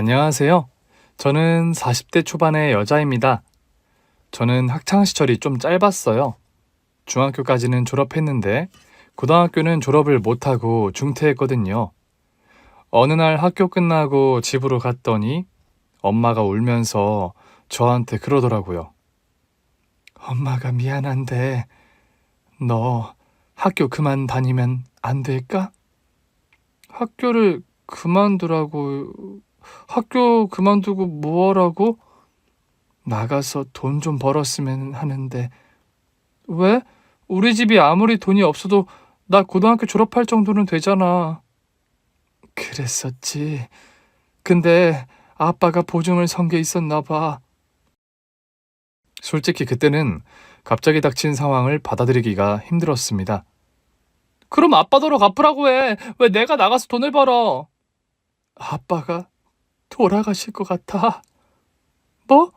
안녕하세요. 저는 40대 초반의 여자입니다. 저는 학창시절이 좀 짧았어요. 중학교까지는 졸업했는데, 고등학교는 졸업을 못하고 중퇴했거든요. 어느 날 학교 끝나고 집으로 갔더니 엄마가 울면서 저한테 그러더라고요. 엄마가 미안한데, 너 학교 그만 다니면 안 될까? 학교를 그만두라고, 학교 그만두고 뭐 하라고? 나가서 돈 좀 벌었으면 하는데. 왜? 우리 집이 아무리 돈이 없어도 나 고등학교 졸업할 정도는 되잖아. 그랬었지. 근데 아빠가 보증을 선 게 있었나 봐. 솔직히 그때는 갑자기 닥친 상황을 받아들이기가 힘들었습니다. 그럼 아빠더러 갚으라고 해. 왜 내가 나가서 돈을 벌어? 아빠가 돌아가실 것 같아. 뭐?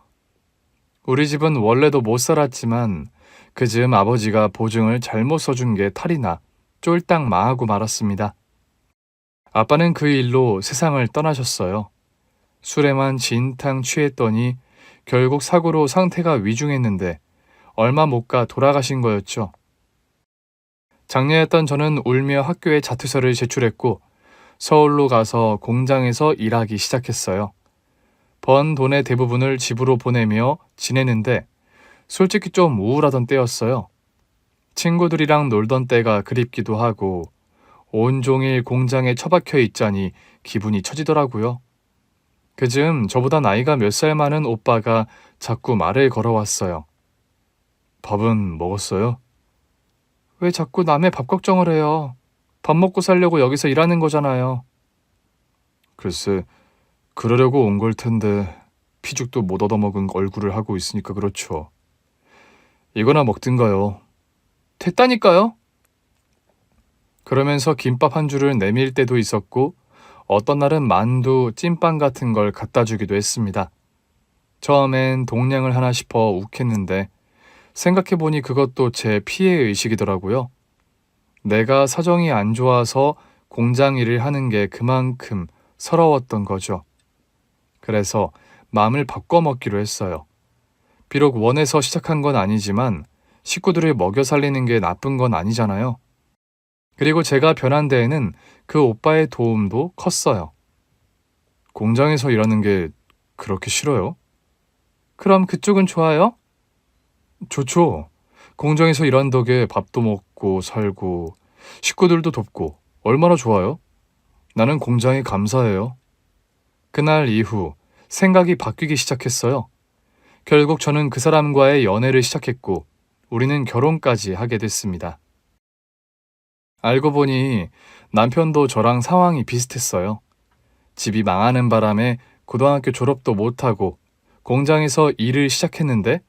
우리 집은 원래도 못 살았지만 그 즈음 아버지가 보증을 잘못 써준 게 탈이 나 쫄딱 망하고 말았습니다. 아빠는 그 일로 세상을 떠나셨어요. 술에만 진탕 취했더니 결국 사고로 상태가 위중했는데 얼마 못 가 돌아가신 거였죠. 장녀였던 저는 울며 학교에 자퇴서를 제출했고 서울로 가서 공장에서 일하기 시작했어요. 번 돈의 대부분을 집으로 보내며 지내는데 솔직히 좀 우울하던 때였어요. 친구들이랑 놀던 때가 그립기도 하고 온종일 공장에 처박혀 있자니 기분이 처지더라고요. 그즈음 저보다 나이가 몇 살 많은 오빠가 자꾸 말을 걸어왔어요. 밥은 먹었어요? 왜 자꾸 남의 밥 걱정을 해요? 밥 먹고 살려고 여기서 일하는 거잖아요. 글쎄, 그러려고 온 걸 텐데 피죽도 못 얻어먹은 얼굴을 하고 있으니까 그렇죠. 이거나 먹든가요. 됐다니까요? 그러면서 김밥 한 줄을 내밀 때도 있었고 어떤 날은 만두, 찐빵 같은 걸 갖다 주기도 했습니다. 처음엔 동량을 하나 싶어 욱했는데 생각해보니 그것도 제 피해의식이더라고요. 내가 사정이 안 좋아서 공장 일을 하는 게 그만큼 서러웠던 거죠. 그래서 마음을 바꿔먹기로 했어요. 비록 원해서 시작한 건 아니지만 식구들을 먹여 살리는 게 나쁜 건 아니잖아요. 그리고 제가 변한 데에는 그 오빠의 도움도 컸어요. 공장에서 일하는 게 그렇게 싫어요? 그럼 그쪽은 좋아요? 좋죠. 공장에서 일한 덕에 밥도 먹고 살고 식구들도 돕고 얼마나 좋아요? 나는 공장에 감사해요. 그날 이후 생각이 바뀌기 시작했어요. 결국 저는 그 사람과의 연애를 시작했고 우리는 결혼까지 하게 됐습니다. 알고 보니 남편도 저랑 상황이 비슷했어요. 집이 망하는 바람에 고등학교 졸업도 못하고 공장에서 일을 시작했는데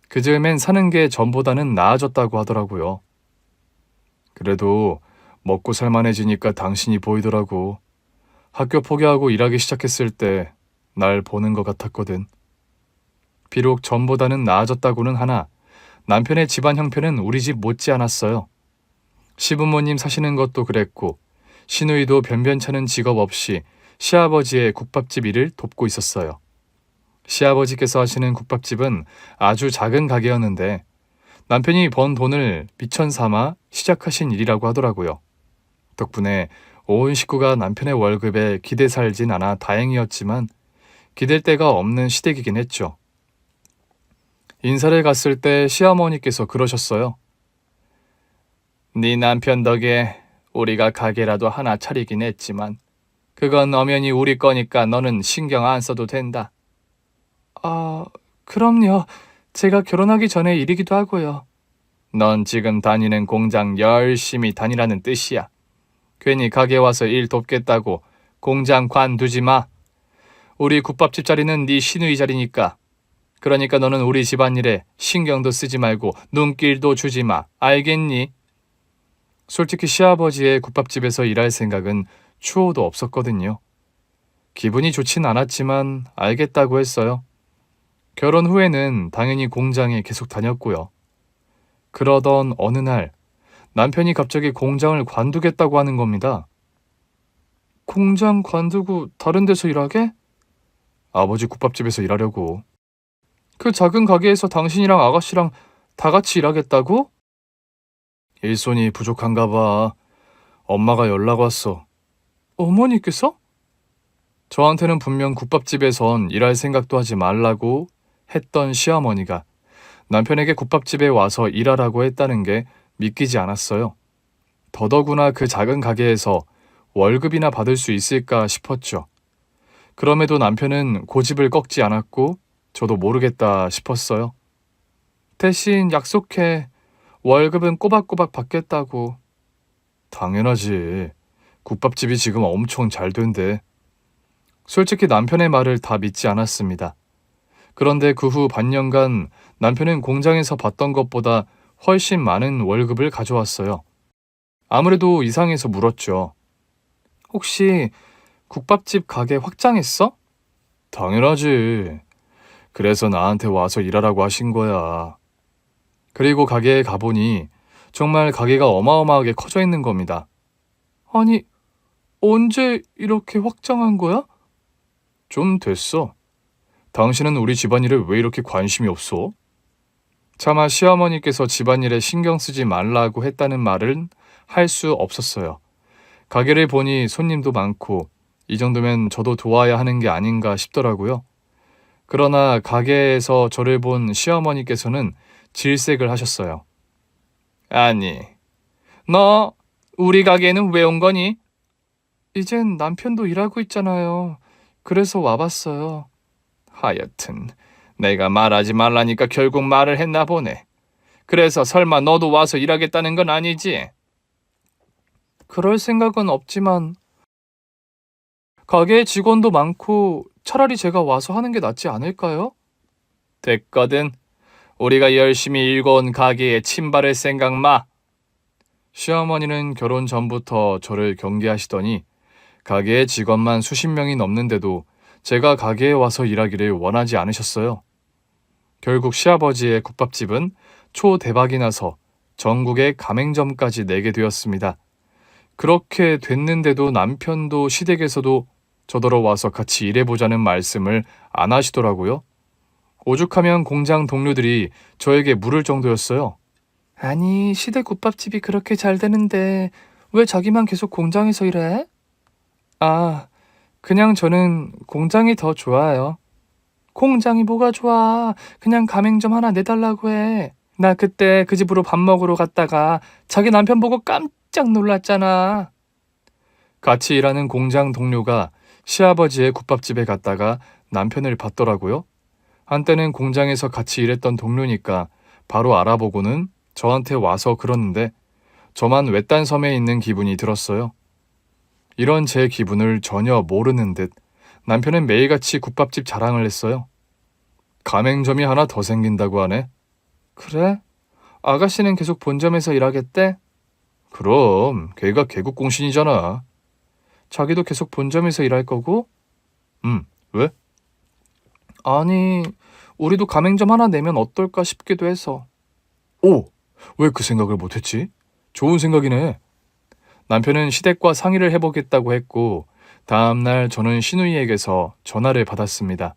그 즈음엔 사는 게 전보다는 나아졌다고 하더라고요. 그래도 먹고 살만해지니까 당신이 보이더라고. 학교 포기하고 일하기 시작했을 때 날 보는 것 같았거든. 비록 전보다는 나아졌다고는 하나 남편의 집안 형편은 우리 집 못지 않았어요. 시부모님 사시는 것도 그랬고 시누이도 변변찮은 직업 없이 시아버지의 국밥집 일을 돕고 있었어요. 시아버지께서 하시는 국밥집은 아주 작은 가게였는데 남편이 번 돈을 미천 삼아 시작하신 일이라고 하더라고요. 덕분에 온 식구가 남편의 월급에 기대 살진 않아 다행이었지만 기댈 데가 없는 시댁이긴 했죠. 인사를 갔을 때 시어머니께서 그러셨어요. 네 남편 덕에 우리가 가게라도 하나 차리긴 했지만 그건 엄연히 우리 거니까 너는 신경 안 써도 된다. 아, 그럼요. 제가 결혼하기 전에 일이기도 하고요. 넌 지금 다니는 공장 열심히 다니라는 뜻이야. 괜히 가게 와서 일 돕겠다고 공장 관두지 마. 우리 국밥집 자리는 네 시누이 자리니까. 그러니까 너는 우리 집안일에 신경도 쓰지 말고 눈길도 주지 마. 알겠니? 솔직히 시아버지의 국밥집에서 일할 생각은 추호도 없었거든요. 기분이 좋진 않았지만 알겠다고 했어요. 결혼 후에는 당연히 공장에 계속 다녔고요. 그러던 어느 날 남편이 갑자기 공장을 관두겠다고 하는 겁니다. 공장 관두고 다른 데서 일하게? 아버지 국밥집에서 일하려고. 그 작은 가게에서 당신이랑 아가씨랑 다 같이 일하겠다고? 일손이 부족한가 봐. 엄마가 연락 왔어. 어머니께서? 저한테는 분명 국밥집에선 일할 생각도 하지 말라고 했던 시어머니가 남편에게 국밥집에 와서 일하라고 했다는 게 믿기지 않았어요. 더더구나 그 작은 가게에서 월급이나 받을 수 있을까 싶었죠. 그럼에도 남편은 고집을 꺾지 않았고 저도 모르겠다 싶었어요. 대신 약속해. 월급은 꼬박꼬박 받겠다고. 당연하지. 국밥집이 지금 엄청 잘 된대. 솔직히 남편의 말을 다 믿지 않았습니다. 그런데 그 후 반년간 남편은 공장에서 받던 것보다 훨씬 많은 월급을 가져왔어요. 아무래도 이상해서 물었죠. 혹시 국밥집 가게 확장했어? 당연하지. 그래서 나한테 와서 일하라고 하신 거야. 그리고 가게에 가보니 정말 가게가 어마어마하게 커져 있는 겁니다. 아니, 언제 이렇게 확장한 거야? 좀 됐어. 당신은 우리 집안일에 왜 이렇게 관심이 없어? 차마 시어머니께서 집안일에 신경 쓰지 말라고 했다는 말은 할 수 없었어요. 가게를 보니 손님도 많고 이 정도면 저도 도와야 하는 게 아닌가 싶더라고요. 그러나 가게에서 저를 본 시어머니께서는 질색을 하셨어요. 아니, 너 우리 가게에는 왜 온 거니? 이젠 남편도 일하고 있잖아요. 그래서 와봤어요. 하여튼 내가 말하지 말라니까 결국 말을 했나 보네. 그래서 설마 너도 와서 일하겠다는 건 아니지? 그럴 생각은 없지만 가게에 직원도 많고 차라리 제가 와서 하는 게 낫지 않을까요? 됐거든. 우리가 열심히 일궈온 가게에 침발할 생각 마. 시어머니는 결혼 전부터 저를 경계하시더니 가게의 직원만 수십 명이 넘는데도 제가 가게에 와서 일하기를 원하지 않으셨어요. 결국 시아버지의 국밥집은 초대박이 나서 전국에 가맹점까지 내게 되었습니다. 그렇게 됐는데도 남편도 시댁에서도 저더러 와서 같이 일해보자는 말씀을 안 하시더라고요. 오죽하면 공장 동료들이 저에게 물을 정도였어요. 아니, 시댁 국밥집이 그렇게 잘 되는데 왜 자기만 계속 공장에서 일해? 아, 그냥 저는 공장이 더 좋아요. 공장이 뭐가 좋아. 그냥 가맹점 하나 내달라고 해. 나 그때 그 집으로 밥 먹으러 갔다가 자기 남편 보고 깜짝 놀랐잖아. 같이 일하는 공장 동료가 시아버지의 국밥집에 갔다가 남편을 봤더라고요. 한때는 공장에서 같이 일했던 동료니까 바로 알아보고는 저한테 와서 그러는데 저만 외딴 섬에 있는 기분이 들었어요. 이런 제 기분을 전혀 모르는 듯 남편은 매일같이 국밥집 자랑을 했어요. 가맹점이 하나 더 생긴다고 하네. 그래? 아가씨는 계속 본점에서 일하겠대? 그럼 걔가 개국공신이잖아. 자기도 계속 본점에서 일할 거고? 왜? 아니, 우리도 가맹점 하나 내면 어떨까 싶기도 해서. 오! 왜 그 생각을 못했지? 좋은 생각이네. 남편은 시댁과 상의를 해보겠다고 했고 다음날 저는 시누이에게서 전화를 받았습니다.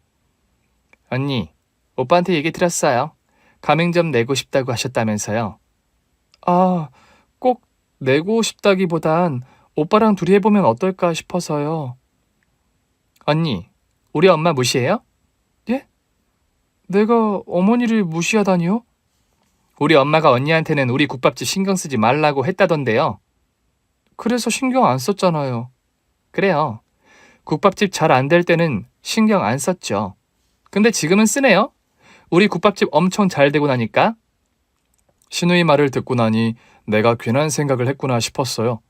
언니, 오빠한테 얘기 들었어요. 가맹점 내고 싶다고 하셨다면서요. 아, 꼭 내고 싶다기보단 오빠랑 둘이 해보면 어떨까 싶어서요. 언니, 우리 엄마 무시해요? 예? 내가 어머니를 무시하다니요? 우리 엄마가 언니한테는 우리 국밥집 신경 쓰지 말라고 했다던데요. 그래서 신경 안 썼잖아요. 그래요. 국밥집 잘 안 될 때는 신경 안 썼죠. 근데 지금은 쓰네요. 우리 국밥집 엄청 잘 되고 나니까. 시누이 말을 듣고 나니 내가 괜한 생각을 했구나 싶었어요.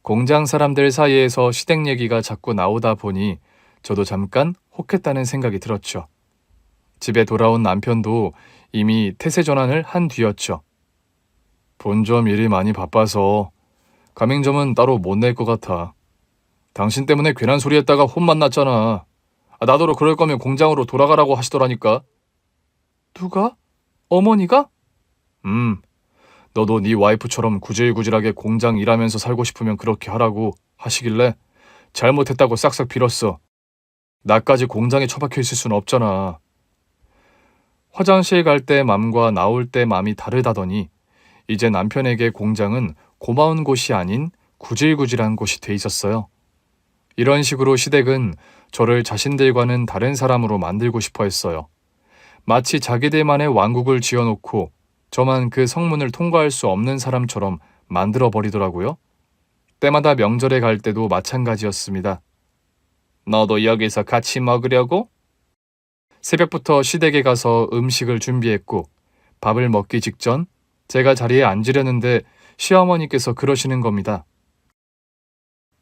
공장 사람들 사이에서 시댁 얘기가 자꾸 나오다 보니 저도 잠깐 혹했다는 생각이 들었죠. 집에 돌아온 남편도 이미 태세 전환을 한 뒤였죠. 본점 일이 많이 바빠서 가맹점은 따로 못 낼 것 같아. 당신 때문에 괜한 소리 했다가 혼만 났잖아. 나더러 그럴 거면 공장으로 돌아가라고 하시더라니까. 누가? 어머니가? 너도 네 와이프처럼 구질구질하게 공장 일하면서 살고 싶으면 그렇게 하라고 하시길래 잘못했다고 싹싹 빌었어. 나까지 공장에 처박혀 있을 순 없잖아. 화장실 갈 때 맘과 나올 때 맘이 다르다더니 이제 남편에게 공장은 고마운 곳이 아닌 구질구질한 곳이 돼 있었어요. 이런 식으로 시댁은 저를 자신들과는 다른 사람으로 만들고 싶어 했어요. 마치 자기들만의 왕국을 지어놓고 저만 그 성문을 통과할 수 없는 사람처럼 만들어 버리더라고요. 때마다 명절에 갈 때도 마찬가지였습니다. 너도 여기서 같이 먹으려고? 새벽부터 시댁에 가서 음식을 준비했고 밥을 먹기 직전 제가 자리에 앉으려는데 시어머니께서 그러시는 겁니다.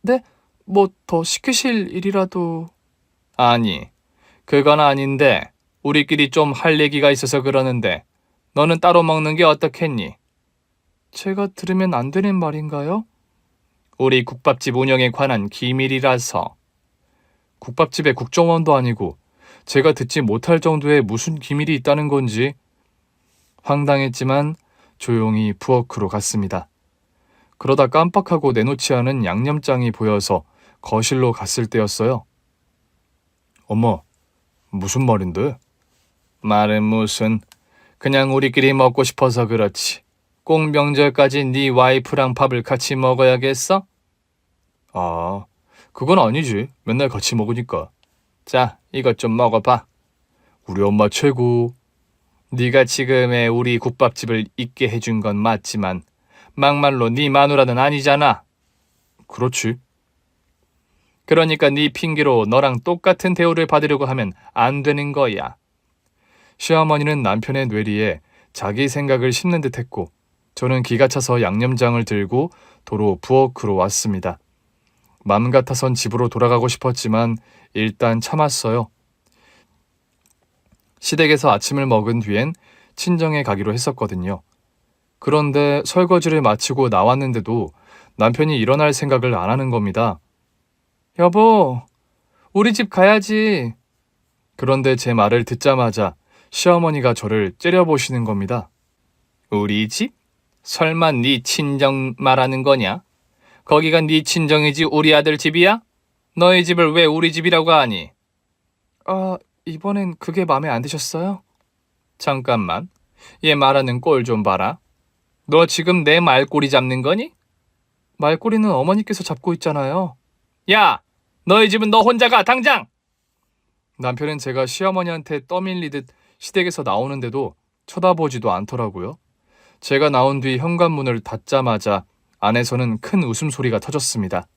네? 뭐 더 시키실 일이라도... 아니, 그건 아닌데 우리끼리 좀 할 얘기가 있어서 그러는데 너는 따로 먹는 게 어떻겠니? 제가 들으면 안 되는 말인가요? 우리 국밥집 운영에 관한 기밀이라서. 국밥집에 국정원도 아니고 제가 듣지 못할 정도의 무슨 기밀이 있다는 건지 황당했지만 조용히 부엌으로 갔습니다. 그러다 깜빡하고 내놓지 않은 양념장이 보여서 거실로 갔을 때였어요. 엄마, 무슨 말인데? 말은 무슨, 그냥 우리끼리 먹고 싶어서 그렇지. 꼭 명절까지 네 와이프랑 밥을 같이 먹어야겠어? 아, 그건 아니지. 맨날 같이 먹으니까. 자, 이것 좀 먹어봐. 우리 엄마 최고. 네가 지금의 우리 국밥집을 있게 해준 건 맞지만 막말로 네 마누라는 아니잖아. 그렇지. 그러니까 네 핑계로 너랑 똑같은 대우를 받으려고 하면 안 되는 거야. 시어머니는 남편의 뇌리에 자기 생각을 심는 듯 했고 저는 기가 차서 양념장을 들고 도로 부엌으로 왔습니다. 맘 같아선 집으로 돌아가고 싶었지만 일단 참았어요. 시댁에서 아침을 먹은 뒤엔 친정에 가기로 했었거든요. 그런데 설거지를 마치고 나왔는데도 남편이 일어날 생각을 안 하는 겁니다. 여보, 우리 집 가야지. 그런데 제 말을 듣자마자 시어머니가 저를 째려보시는 겁니다. 우리 집? 설마 네 친정 말하는 거냐? 거기가 네 친정이지 우리 아들 집이야? 너희 집을 왜 우리 집이라고 하니? 이번엔 그게 마음에 안 드셨어요? 잠깐만, 얘 말하는 꼴 좀 봐라. 너 지금 내 말꼬리 잡는 거니? 말꼬리는 어머니께서 잡고 있잖아요. 야! 너희 집은 너 혼자 가, 당장! 남편은 제가 시어머니한테 떠밀리듯 시댁에서 나오는데도 쳐다보지도 않더라고요. 제가 나온 뒤 현관문을 닫자마자 안에서는 큰 웃음소리가 터졌습니다.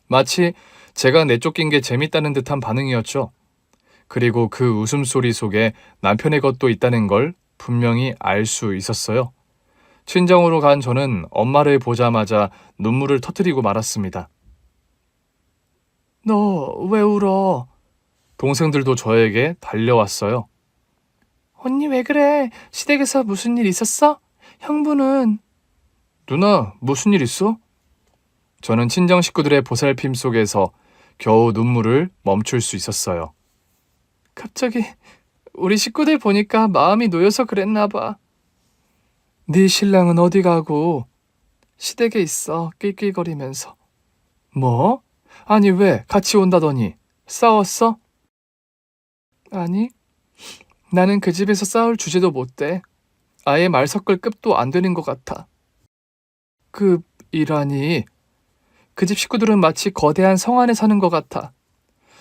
마치 제가 내쫓긴 게 재밌다는 듯한 반응이었죠. 그리고 그 웃음소리 속에 남편의 것도 있다는 걸 분명히 알 수 있었어요. 친정으로 간 저는 엄마를 보자마자 눈물을 터뜨리고 말았습니다. 너 왜 울어? 동생들도 저에게 달려왔어요. 언니 왜 그래? 시댁에서 무슨 일 있었어? 형부는... 누나, 무슨 일 있어? 저는 친정 식구들의 보살핌 속에서 겨우 눈물을 멈출 수 있었어요. 갑자기 우리 식구들 보니까 마음이 놓여서 그랬나 봐. 네 신랑은 어디 가고? 시댁에 있어, 낄낄거리면서. 뭐? 아니 왜 같이 온다더니 싸웠어? 아니, 나는 그 집에서 싸울 주제도 못 돼. 아예 말 섞을 급도 안 되는 것 같아. 급이라니. 그 집 식구들은 마치 거대한 성 안에 사는 것 같아.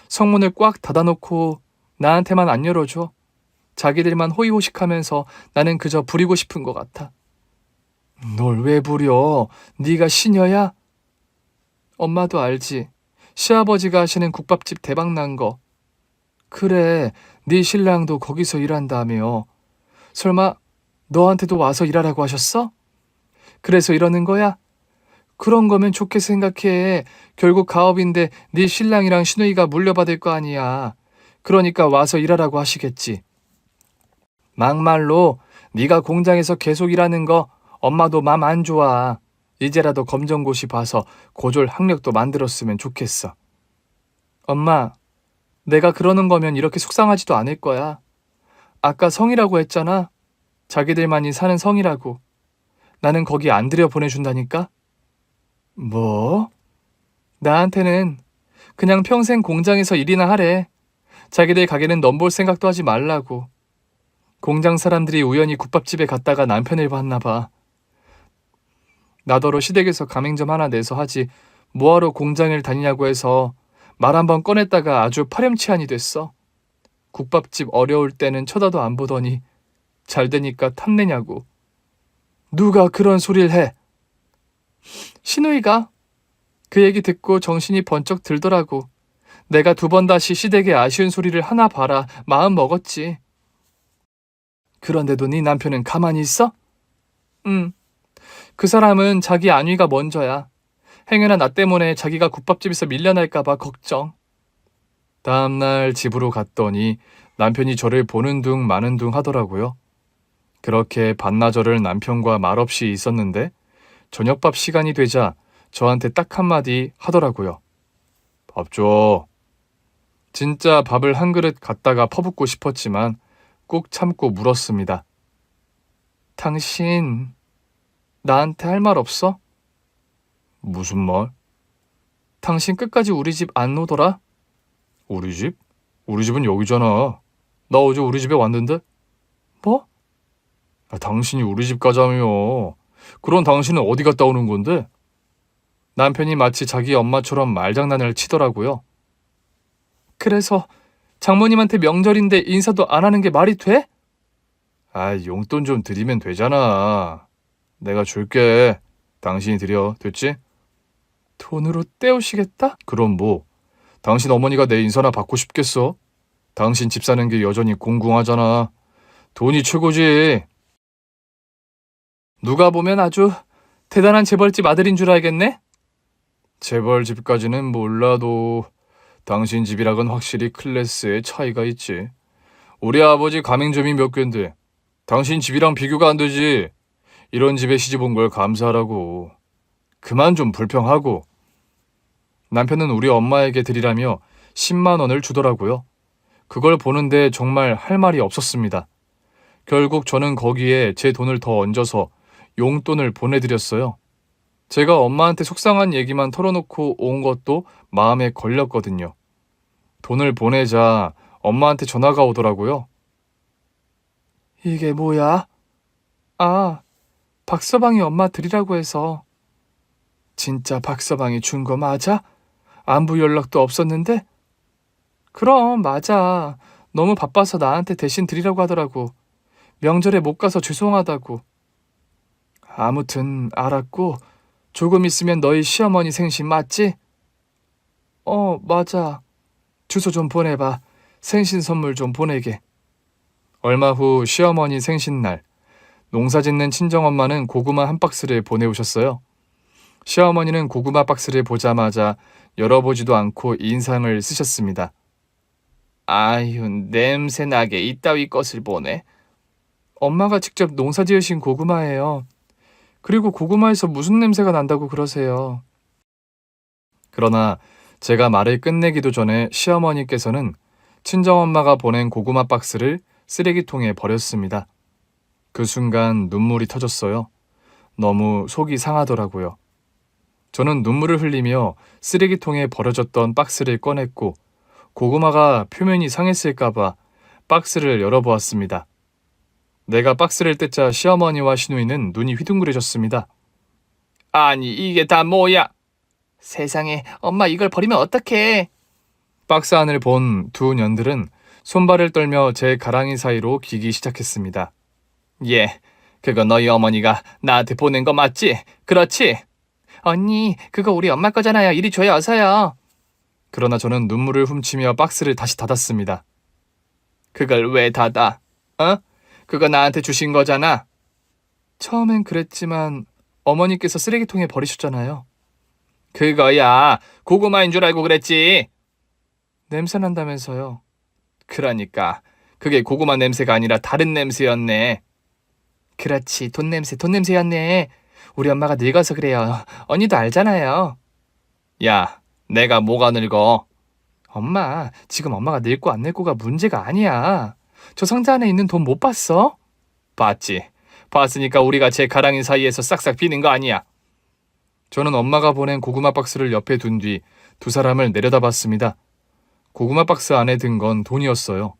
성문을 꽉 닫아놓고 나한테만 안 열어줘. 자기들만 호의호식하면서 나는 그저 부리고 싶은 것 같아. 널 왜 부려? 네가 시녀야? 엄마도 알지. 시아버지가 하시는 국밥집 대박난 거. 그래, 네 신랑도 거기서 일한다며. 설마 너한테도 와서 일하라고 하셨어? 그래서 이러는 거야? 그런 거면 좋게 생각해. 결국 가업인데 네 신랑이랑 시누이가 물려받을 거 아니야. 그러니까 와서 일하라고 하시겠지. 막말로 네가 공장에서 계속 일하는 거 엄마도 맘 안 좋아. 이제라도 검정고시 봐서 고졸 학력도 만들었으면 좋겠어. 엄마, 내가 그러는 거면 이렇게 속상하지도 않을 거야. 아까 성이라고 했잖아. 자기들만이 사는 성이라고. 나는 거기 안 들여보내준다니까? 뭐? 나한테는 그냥 평생 공장에서 일이나 하래. 자기들 가게는 넘볼 생각도 하지 말라고. 공장 사람들이 우연히 국밥집에 갔다가 남편을 봤나 봐. 나더러 시댁에서 가맹점 하나 내서 하지 뭐하러 공장을 다니냐고 해서 말 한번 꺼냈다가 아주 파렴치한이 됐어. 국밥집 어려울 때는 쳐다도 안 보더니 잘 되니까 탐내냐고. 누가 그런 소리를 해? 신우이가. 그 얘기 듣고 정신이 번쩍 들더라고. 내가 두 번 다시 시댁에 아쉬운 소리를 하나 봐라 마음 먹었지. 그런데도 네 남편은 가만히 있어? 응. 그 사람은 자기 안위가 먼저야. 행여나 나 때문에 자기가 국밥집에서 밀려날까봐 걱정. 다음날 집으로 갔더니 남편이 저를 보는 둥 마는 둥 하더라고요. 그렇게 반나절을 남편과 말없이 있었는데 저녁밥 시간이 되자 저한테 딱 한마디 하더라고요. 밥 줘. 진짜 밥을 한 그릇 갖다가 퍼붓고 싶었지만 꾹 참고 물었습니다. 당신 나한테 할 말 없어? 무슨 말? 당신 끝까지 우리 집 안 오더라? 우리 집? 우리 집은 여기잖아. 나 어제 우리 집에 왔는데? 뭐? 당신이 우리 집 가자며. 그럼 당신은 어디 갔다 오는 건데? 남편이 마치 자기 엄마처럼 말장난을 치더라고요. 그래서 장모님한테 명절인데 인사도 안 하는 게 말이 돼? 용돈 좀 드리면 되잖아. 내가 줄게. 당신이 드려. 됐지? 돈으로 때우시겠다? 그럼 뭐? 당신 어머니가 내 인사나 받고 싶겠어? 당신 집 사는 게 여전히 공공하잖아. 돈이 최고지. 누가 보면 아주 대단한 재벌집 아들인 줄 알겠네? 재벌집까지는 몰라도 당신 집이랑은 확실히 클래스의 차이가 있지. 우리 아버지 가맹점이 몇 갠데 당신 집이랑 비교가 안 되지. 이런 집에 시집 온 걸 감사하라고. 그만 좀 불평하고. 남편은 우리 엄마에게 드리라며 10만 원을 주더라고요. 그걸 보는데 정말 할 말이 없었습니다. 결국 저는 거기에 제 돈을 더 얹어서 용돈을 보내드렸어요. 제가 엄마한테 속상한 얘기만 털어놓고 온 것도 마음에 걸렸거든요. 돈을 보내자 엄마한테 전화가 오더라고요. 이게 뭐야? 박서방이 엄마 드리라고 해서. 진짜 박서방이 준 거 맞아? 안부 연락도 없었는데? 그럼 맞아. 너무 바빠서 나한테 대신 드리라고 하더라고. 명절에 못 가서 죄송하다고. 아무튼 알았고 조금 있으면 너희 시어머니 생신 맞지? 맞아. 주소 좀 보내봐. 생신 선물 좀 보내게. 얼마 후 시어머니 생신날, 농사 짓는 친정엄마는 고구마 한 박스를 보내오셨어요. 시어머니는 고구마 박스를 보자마자 열어보지도 않고 인상을 쓰셨습니다. 아유, 냄새나게 이따위 것을 보내. 엄마가 직접 농사 지으신 고구마예요. 그리고 고구마에서 무슨 냄새가 난다고 그러세요. 그러나 제가 말을 끝내기도 전에 시어머니께서는 친정엄마가 보낸 고구마 박스를 쓰레기통에 버렸습니다. 그 순간 눈물이 터졌어요. 너무 속이 상하더라고요. 저는 눈물을 흘리며 쓰레기통에 버려졌던 박스를 꺼냈고 고구마가 표면이 상했을까봐 박스를 열어보았습니다. 내가 박스를 뜯자 시어머니와 시누이는 눈이 휘둥그레졌습니다. 아니 이게 다 뭐야? 세상에 엄마 이걸 버리면 어떡해? 박스 안을 본 두 년들은 손발을 떨며 제 가랑이 사이로 기기 시작했습니다. 예, 그거 너희 어머니가 나한테 보낸 거 맞지? 그렇지? 언니, 그거 우리 엄마 거잖아요. 이리 줘요, 어서요. 그러나 저는 눈물을 훔치며 박스를 다시 닫았습니다. 그걸 왜 닫아? 그거 나한테 주신 거잖아. 처음엔 그랬지만 어머니께서 쓰레기통에 버리셨잖아요. 그거야, 고구마인 줄 알고 그랬지. 냄새 난다면서요. 그러니까 그게 고구마 냄새가 아니라 다른 냄새였네. 그렇지, 돈 냄새였네. 우리 엄마가 늙어서 그래요. 언니도 알잖아요. 야, 내가 뭐가 늙어? 엄마, 지금 엄마가 늙고 안 늙고가 문제가 아니야. 저 상자 안에 있는 돈 못 봤어? 봤지. 봤으니까 우리가 제 가랑이 사이에서 싹싹 비는 거 아니야. 저는 엄마가 보낸 고구마 박스를 옆에 둔 뒤 두 사람을 내려다봤습니다. 고구마 박스 안에 든 건 돈이었어요.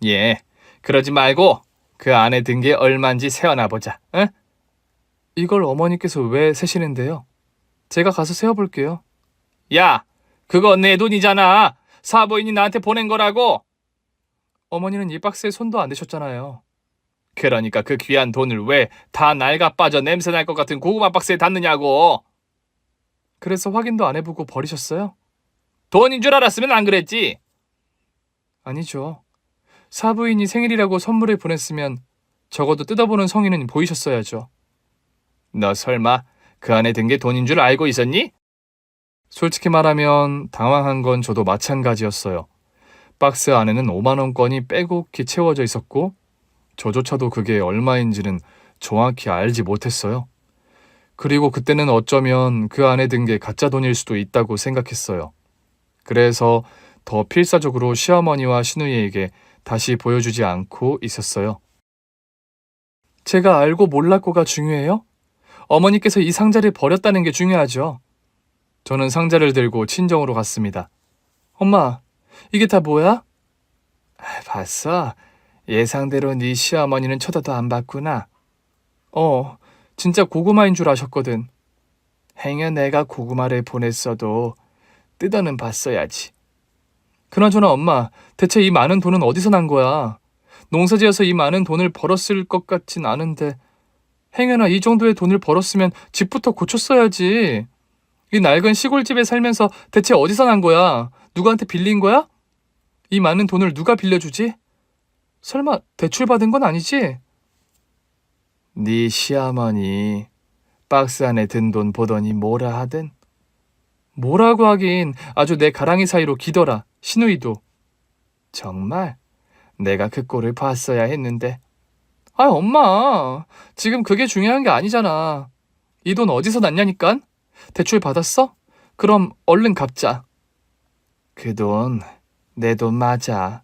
예, 그러지 말고 그 안에 든 게 얼마인지 세어나보자. 응? 이걸 어머니께서 왜 세시는데요? 제가 가서 세어볼게요. 야, 그거 내 돈이잖아. 사부인이 나한테 보낸 거라고. 어머니는 이 박스에 손도 안 대셨잖아요. 그러니까 그 귀한 돈을 왜 다 낡아 빠져 냄새 날 것 같은 고구마 박스에 닫느냐고. 그래서 확인도 안 해보고 버리셨어요? 돈인 줄 알았으면 안 그랬지. 아니죠. 사부인이 생일이라고 선물을 보냈으면 적어도 뜯어보는 성의는 보이셨어야죠. 너 설마 그 안에 든 게 돈인 줄 알고 있었니? 솔직히 말하면 당황한 건 저도 마찬가지였어요. 박스 안에는 5만 원권이 빼곡히 채워져 있었고 저조차도 그게 얼마인지는 정확히 알지 못했어요. 그리고 그때는 어쩌면 그 안에 든 게 가짜 돈일 수도 있다고 생각했어요. 그래서 더 필사적으로 시어머니와 시누이에게 다시 보여주지 않고 있었어요. 제가 알고 몰랐고가 중요해요? 어머니께서 이 상자를 버렸다는 게 중요하죠. 저는 상자를 들고 친정으로 갔습니다. 엄마, 이게 다 뭐야? 봤어? 예상대로 네 시어머니는 쳐다도 안 봤구나. 진짜 고구마인 줄 아셨거든. 행여 내가 고구마를 보냈어도 뜯어는 봤어야지. 그나저나 엄마, 대체 이 많은 돈은 어디서 난 거야? 농사지어서 이 많은 돈을 벌었을 것 같진 않은데 행여나 이 정도의 돈을 벌었으면 집부터 고쳤어야지. 이 낡은 시골집에 살면서 대체 어디서 난 거야? 누구한테 빌린 거야? 이 많은 돈을 누가 빌려주지? 설마 대출 받은 건 아니지? 네 시어머니 박스 안에 든 돈 보더니 뭐라 하든. 뭐라고 하긴 아주 내 가랑이 사이로 기더라. 시누이도. 정말 내가 그 꼴을 봤어야 했는데. 아, 엄마. 지금 그게 중요한 게 아니잖아. 이 돈 어디서 났냐니깐? 대출 받았어? 그럼 얼른 갚자. 그 돈 내 돈 맞아.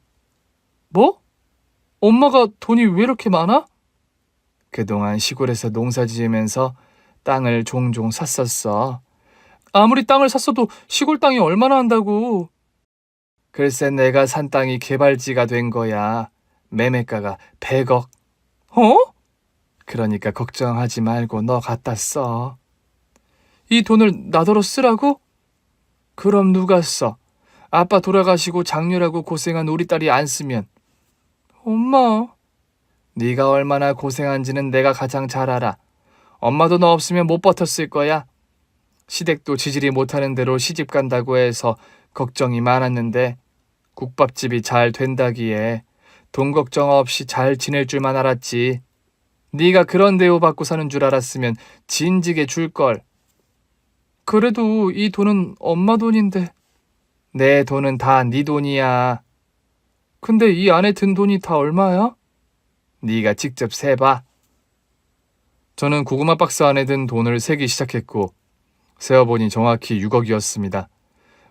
뭐? 엄마가 돈이 왜 이렇게 많아? 그동안 시골에서 농사 지으면서 땅을 종종 샀었어. 아무리 땅을 샀어도 시골 땅이 얼마나 한다고. 글쎄 내가 산 땅이 개발지가 된 거야. 매매가가 100억. 어? 그러니까 걱정하지 말고 너 갖다 써. 이 돈을 나더러 쓰라고? 그럼 누가 써? 아빠 돌아가시고 장녀라고 고생한 우리 딸이 안 쓰면. 엄마. 네가 얼마나 고생한지는 내가 가장 잘 알아. 엄마도 너 없으면 못 버텼을 거야. 시댁도 지지리 못하는 대로 시집 간다고 해서 걱정이 많았는데 국밥집이 잘 된다기에 돈 걱정 없이 잘 지낼 줄만 알았지. 네가 그런 대우 받고 사는 줄 알았으면 진지게 줄걸. 그래도 이 돈은 엄마 돈인데. 내 돈은 다 네 돈이야. 근데 이 안에 든 돈이 다 얼마야? 네가 직접 세봐. 저는 고구마 박스 안에 든 돈을 세기 시작했고 세어보니 정확히 6억이었습니다.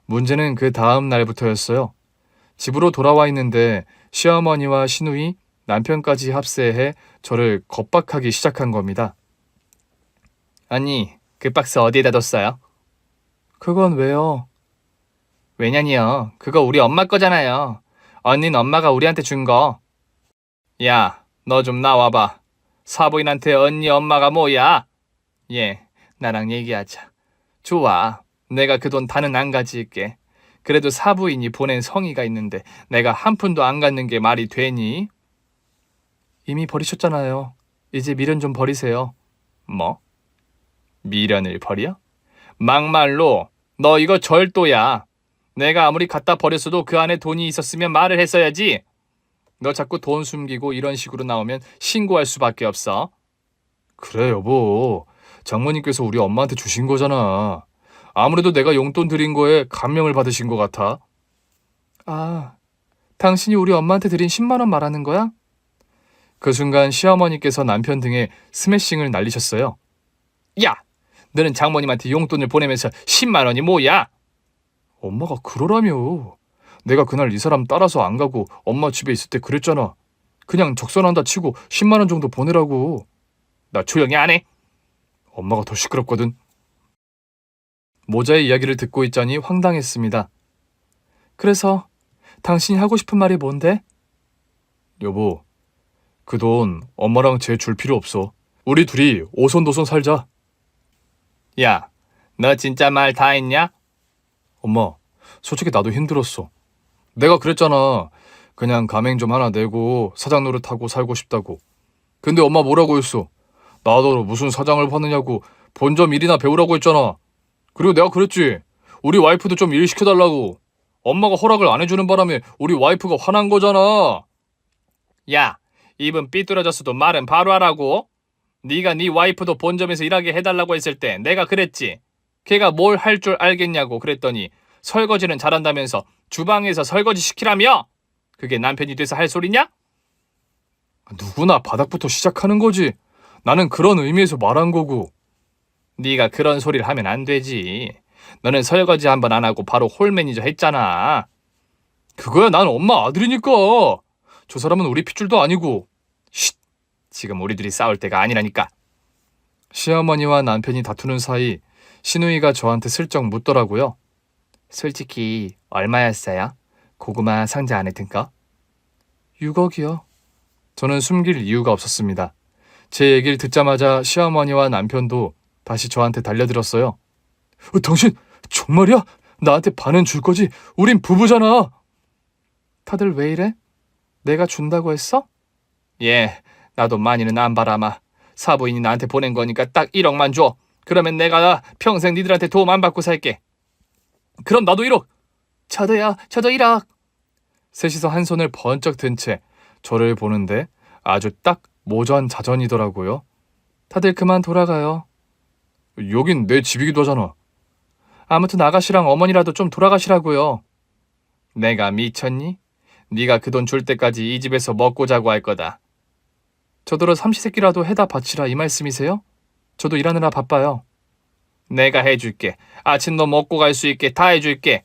문제는 그 다음 날부터였어요. 집으로 돌아와 있는데 시어머니와 시누이, 남편까지 합세해 저를 겁박하기 시작한 겁니다. 아니, 그 박스 어디에다 뒀어요? 그건 왜요? 왜냐니요. 그거 우리 엄마 거잖아요. 언닌 엄마가 우리한테 준 거. 야, 너 좀 나와봐. 사부인한테 언니 엄마가 뭐야? 예, 나랑 얘기하자. 좋아. 내가 그 돈 다는 안 가질게. 그래도 사부인이 보낸 성의가 있는데 내가 한 푼도 안 갖는 게 말이 되니? 이미 버리셨잖아요. 이제 미련 좀 버리세요. 뭐? 미련을 버려? 막말로 너 이거 절도야. 내가 아무리 갖다 버렸어도 그 안에 돈이 있었으면 말을 했어야지. 너 자꾸 돈 숨기고 이런 식으로 나오면 신고할 수밖에 없어. 그래 여보. 장모님께서 우리 엄마한테 주신 거잖아. 아무래도 내가 용돈 드린 거에 감명을 받으신 것 같아. 아, 당신이 우리 엄마한테 드린 10만 원 말하는 거야? 그 순간 시어머니께서 남편 등에 스매싱을 날리셨어요. 야! 너는 장모님한테 용돈을 보내면서 10만 원이 뭐야? 엄마가 그러라며. 내가 그날 이 사람 따라서 안 가고 엄마 집에 있을 때 그랬잖아. 그냥 적선한다 치고 10만 원 정도 보내라고. 너 조용히 안 해? 엄마가 더 시끄럽거든. 모자의 이야기를 듣고 있자니 황당했습니다. 그래서 당신이 하고 싶은 말이 뭔데? 여보, 그 돈 엄마랑 쟤 줄 필요 없어. 우리 둘이 오손도손 살자. 야, 너 진짜 말 다 했냐? 엄마, 솔직히 나도 힘들었어. 내가 그랬잖아. 그냥 가맹점 하나 내고 사장 노릇하고 살고 싶다고. 근데 엄마 뭐라고 했어? 나더러 무슨 사장을 파느냐고 본점 일이나 배우라고 했잖아. 그리고 내가 그랬지. 우리 와이프도 좀 일 시켜달라고. 엄마가 허락을 안 해주는 바람에 우리 와이프가 화난 거잖아. 야, 입은 삐뚤어졌어도 말은 바로 하라고. 네가 네 와이프도 본점에서 일하게 해달라고 했을 때 내가 그랬지. 걔가 뭘 할 줄 알겠냐고 그랬더니 설거지는 잘한다면서 주방에서 설거지 시키라며? 그게 남편이 돼서 할 소리냐? 누구나 바닥부터 시작하는 거지. 나는 그런 의미에서 말한 거고. 네가 그런 소리를 하면 안 되지. 너는 설거지 한 번 안 하고 바로 홀 매니저 했잖아. 그거야 난 엄마 아들이니까. 저 사람은 우리 핏줄도 아니고. 쉿! 지금 우리들이 싸울 때가 아니라니까. 시어머니와 남편이 다투는 사이 신우이가 저한테 슬쩍 묻더라고요. 솔직히 얼마였어요? 고구마 상자 안에 든 거? 6억이요. 저는 숨길 이유가 없었습니다. 제 얘기를 듣자마자 시어머니와 남편도 다시 저한테 달려들었어요. 당신 정말이야? 나한테 반은 줄 거지? 우린 부부잖아. 다들 왜 이래? 내가 준다고 했어? 예, 나도 많이는 안 바라마. 사부인이 나한테 보낸 거니까 딱 1억만 줘. 그러면 내가 평생 니들한테 도움 안 받고 살게. 그럼 나도 1억. 저도요, 저도 1억. 셋이서 한 손을 번쩍 든 채 저를 보는데 아주 딱 모전자전이더라고요. 다들 그만 돌아가요. 여긴 내 집이기도 하잖아. 아무튼 아가씨랑 어머니라도 좀 돌아가시라고요. 내가 미쳤니? 네가 그 돈 줄 때까지 이 집에서 먹고 자고 할 거다. 저더러 삼시세끼라도 해다 바치라 이 말씀이세요? 저도 일하느라 바빠요. 내가 해줄게. 아침도 먹고 갈 수 있게 다 해줄게.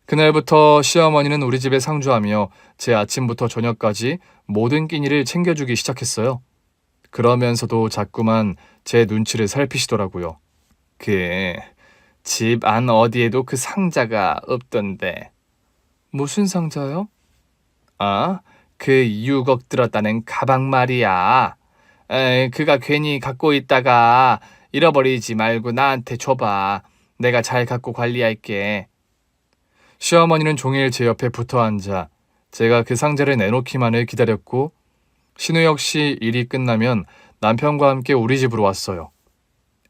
그날부터 시어머니는 우리 집에 상주하며 제 아침부터 저녁까지 모든 끼니를 챙겨주기 시작했어요. 그러면서도 자꾸만 제 눈치를 살피시더라고요. 집 안 어디에도 그 상자가 없던데. 무슨 상자요? 그 6억 들었다는 가방 말이야. 그가 괜히 갖고 있다가 잃어버리지 말고 나한테 줘봐. 내가 잘 갖고 관리할게. 시어머니는 종일 제 옆에 붙어 앉아 제가 그 상자를 내놓기만을 기다렸고 신우 역시 일이 끝나면 남편과 함께 우리 집으로 왔어요.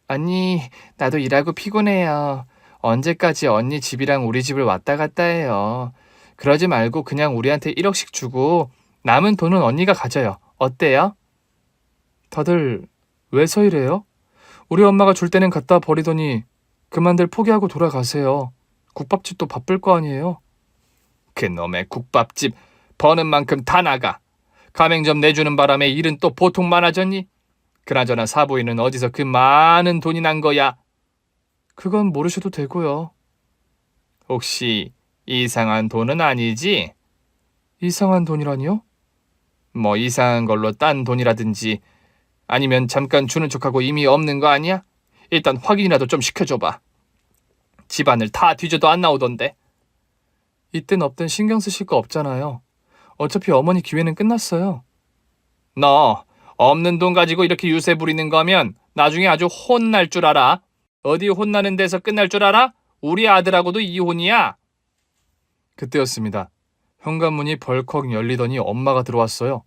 언니, 나도 일하고 피곤해요. 언제까지 언니 집이랑 우리 집을 왔다 갔다 해요. 그러지 말고 그냥 우리한테 1억씩 주고 남은 돈은 언니가 가져요. 어때요? 다들 왜서 이래요? 우리 엄마가 줄 때는 갖다 버리더니 그만들 포기하고 돌아가세요. 국밥집도 바쁠 거 아니에요? 그놈의 국밥집 버는 만큼 다 나가. 가맹점 내주는 바람에 일은 또 보통 많아졌니? 그나저나 사부인은 어디서 그 많은 돈이 난 거야? 그건 모르셔도 되고요. 혹시 이상한 돈은 아니지? 이상한 돈이라니요? 뭐 이상한 걸로 딴 돈이라든지 아니면 잠깐 주는 척하고 이미 없는 거 아니야? 일단 확인이라도 좀 시켜줘봐. 집안을 다 뒤져도 안 나오던데. 있든 없든 신경 쓰실 거 없잖아요. 어차피 어머니 기회는 끝났어요. 너 없는 돈 가지고 이렇게 유세 부리는 거면 나중에 아주 혼날 줄 알아. 어디 혼나는 데서 끝날 줄 알아? 우리 아들하고도 이혼이야. 그때였습니다. 현관문이 벌컥 열리더니 엄마가 들어왔어요.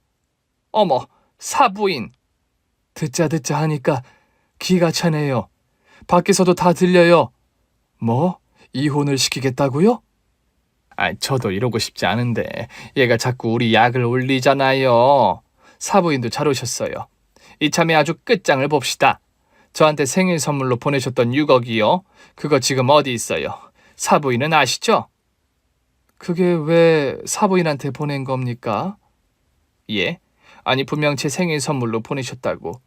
어머, 사부인. 듣자 하니까 기가 차네요. 밖에서도 다 들려요. 뭐? 이혼을 시키겠다고요? 저도 이러고 싶지 않은데 얘가 자꾸 우리 약을 올리잖아요. 사부인도 잘 오셨어요. 이참에 아주 끝장을 봅시다. 저한테 생일 선물로 보내셨던 6억이요. 그거 지금 어디 있어요? 사부인은 아시죠? 그게 왜 사부인한테 보낸 겁니까? 예? 아니 분명 제 생일 선물로 보내셨다고.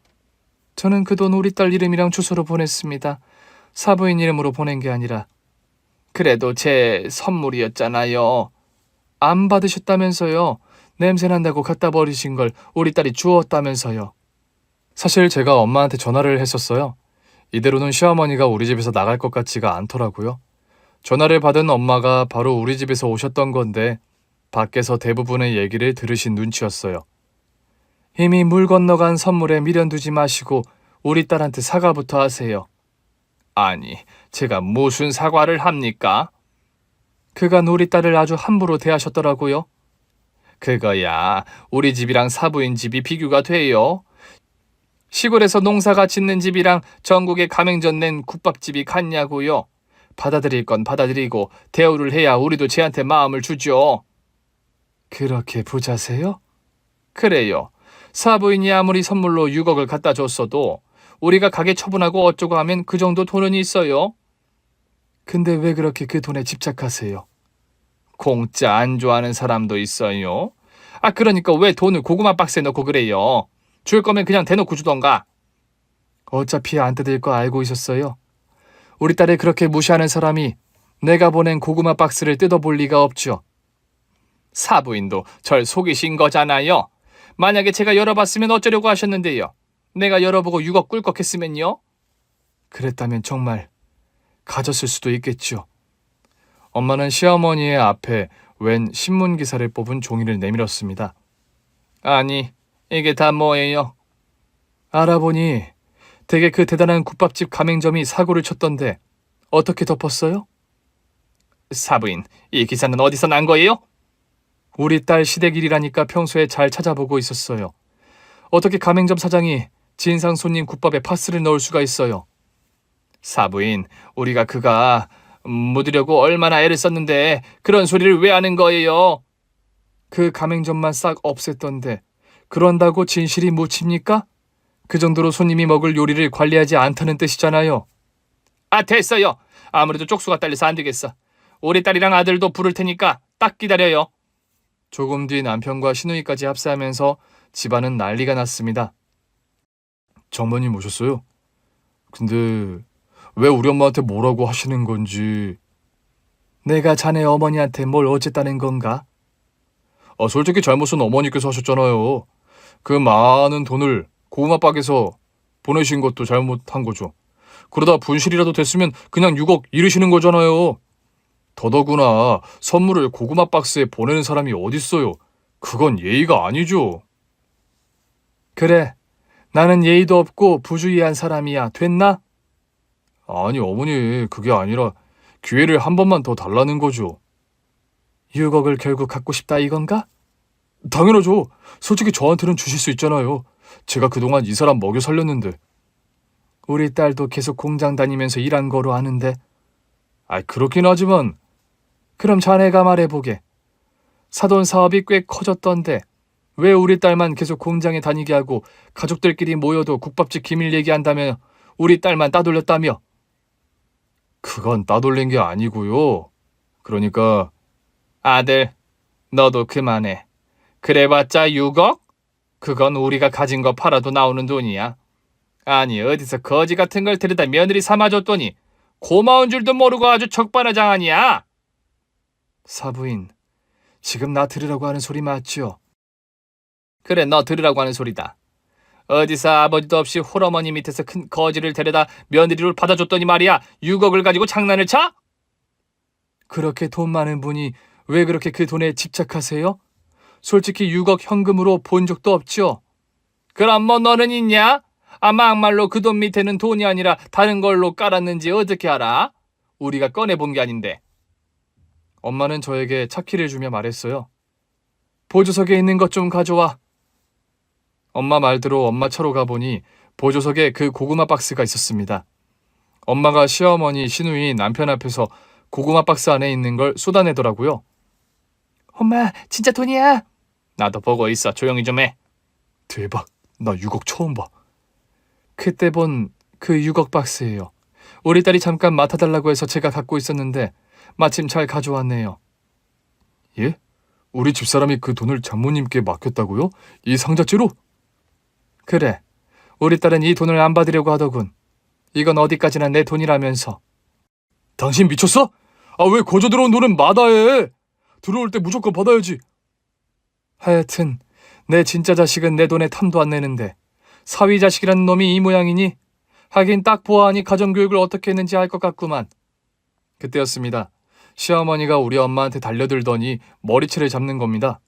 저는 그 돈 우리 딸 이름이랑 주소로 보냈습니다. 사부인 이름으로 보낸 게 아니라. 그래도 제 선물이었잖아요. 안 받으셨다면서요. 냄새난다고 갖다 버리신 걸 우리 딸이 주웠다면서요. 사실 제가 엄마한테 전화를 했었어요. 이대로는 시어머니가 우리 집에서 나갈 것 같지가 않더라고요. 전화를 받은 엄마가 바로 우리 집에서 오셨던 건데 밖에서 대부분의 얘기를 들으신 눈치였어요. 이미 물 건너간 선물에 미련 두지 마시고 우리 딸한테 사과부터 하세요. 아니, 제가 무슨 사과를 합니까? 그간 우리 딸을 아주 함부로 대하셨더라고요. 그거야, 우리 집이랑 사부인 집이 비교가 돼요. 시골에서 농사가 짓는 집이랑 전국에 가맹점 낸 국밥집이 같냐고요. 받아들일 건 받아들이고 대우를 해야 우리도 쟤한테 마음을 주죠. 그렇게 부자세요? 그래요. 사부인이 아무리 선물로 6억을 갖다 줬어도 우리가 가게 처분하고 어쩌고 하면 그 정도 돈은 있어요. 근데 왜 그렇게 그 돈에 집착하세요? 공짜 안 좋아하는 사람도 있어요. 그러니까 왜 돈을 고구마 박스에 넣고 그래요? 줄 거면 그냥 대놓고 주던가. 어차피 안 뜯을 거 알고 있었어요. 우리 딸을 그렇게 무시하는 사람이 내가 보낸 고구마 박스를 뜯어볼 리가 없죠. 사부인도 절 속이신 거잖아요. 만약에 제가 열어봤으면 어쩌려고 하셨는데요. 내가 열어보고 6억 꿀꺽했으면요. 그랬다면 정말 가졌을 수도 있겠죠. 엄마는 시어머니의 앞에 웬 신문기사를 뽑은 종이를 내밀었습니다. 아니, 이게 다 뭐예요? 알아보니 되게 그 대단한 국밥집 가맹점이 사고를 쳤던데 어떻게 덮었어요? 사부인, 이 기사는 어디서 난 거예요? 우리 딸 시댁일이라니까 평소에 잘 찾아보고 있었어요. 어떻게 가맹점 사장이 진상 손님 국밥에 파스를 넣을 수가 있어요? 사부인, 우리가 그가 묻으려고 얼마나 애를 썼는데 그런 소리를 왜 하는 거예요? 그 가맹점만 싹 없앴던데 그런다고 진실이 묻힙니까? 그 정도로 손님이 먹을 요리를 관리하지 않다는 뜻이잖아요. 됐어요. 아무래도 쪽수가 딸려서 안 되겠어. 우리 딸이랑 아들도 부를 테니까 딱 기다려요. 조금 뒤 남편과 시누이까지 합세하면서 집안은 난리가 났습니다. 장모님 오셨어요? 근데 왜 우리 엄마한테 뭐라고 하시는 건지. 내가 자네 어머니한테 뭘 어쨌다는 건가? 솔직히 잘못은 어머니께서 하셨잖아요. 그 많은 돈을 고구마박에서 보내신 것도 잘못한 거죠. 그러다 분실이라도 됐으면 그냥 6억 잃으시는 거잖아요. 더더구나 선물을 고구마 박스에 보내는 사람이 어딨어요. 그건 예의가 아니죠. 그래, 나는 예의도 없고 부주의한 사람이야. 됐나? 아니 어머니, 그게 아니라 기회를 한 번만 더 달라는 거죠. 6억을 결국 갖고 싶다 이건가? 당연하죠. 솔직히 저한테는 주실 수 있잖아요. 제가 그동안 이 사람 먹여 살렸는데. 우리 딸도 계속 공장 다니면서 일한 거로 아는데. 그렇긴 하지만. 그럼 자네가 말해보게. 사돈 사업이 꽤 커졌던데 왜 우리 딸만 계속 공장에 다니게 하고 가족들끼리 모여도 국밥집 기밀 얘기한다며 우리 딸만 따돌렸다며? 그건 따돌린 게 아니고요. 그러니까 아들, 너도 그만해. 그래봤자 6억? 그건 우리가 가진 거 팔아도 나오는 돈이야. 아니, 어디서 거지 같은 걸 데려다 며느리 삼아줬더니 고마운 줄도 모르고 아주 적반하장하냐? 사부인, 지금 나 들으라고 하는 소리 맞죠? 그래, 너 들으라고 하는 소리다. 어디서 아버지도 없이 홀어머니 밑에서 큰 거지를 데려다 며느리를 받아줬더니 말이야, 6억을 가지고 장난을 쳐? 그렇게 돈 많은 분이 왜 그렇게 그 돈에 집착하세요? 솔직히 6억 현금으로 본 적도 없죠? 그럼 뭐 너는 있냐? 막말로 그 돈 밑에는 돈이 아니라 다른 걸로 깔았는지 어떻게 알아? 우리가 꺼내본 게 아닌데. 엄마는 저에게 차키를 주며 말했어요. 보조석에 있는 것 좀 가져와. 엄마 말대로 엄마 차로 가보니 보조석에 그 고구마 박스가 있었습니다. 엄마가 시어머니, 시누이, 남편 앞에서 고구마 박스 안에 있는 걸 쏟아내더라고요. 엄마, 진짜 돈이야? 나도 보고 있어. 조용히 좀 해. 대박, 나 6억 처음 봐. 그때 본 그 6억 박스예요. 우리 딸이 잠깐 맡아달라고 해서 제가 갖고 있었는데 마침 잘 가져왔네요. 예? 우리 집사람이 그 돈을 장모님께 맡겼다고요? 이 상자째로? 그래, 우리 딸은 이 돈을 안 받으려고 하더군. 이건 어디까지나 내 돈이라면서. 당신 미쳤어? 왜 거저 들어온 돈은 마다해? 들어올 때 무조건 받아야지. 하여튼 내 진짜 자식은 내 돈에 탐도 안 내는데 사위 자식이라는 놈이 이 모양이니 하긴 딱 보아하니 가정교육을 어떻게 했는지 알 것 같구만. 그때였습니다. 시어머니가 우리 엄마한테 달려들더니 머리채를 잡는 겁니다.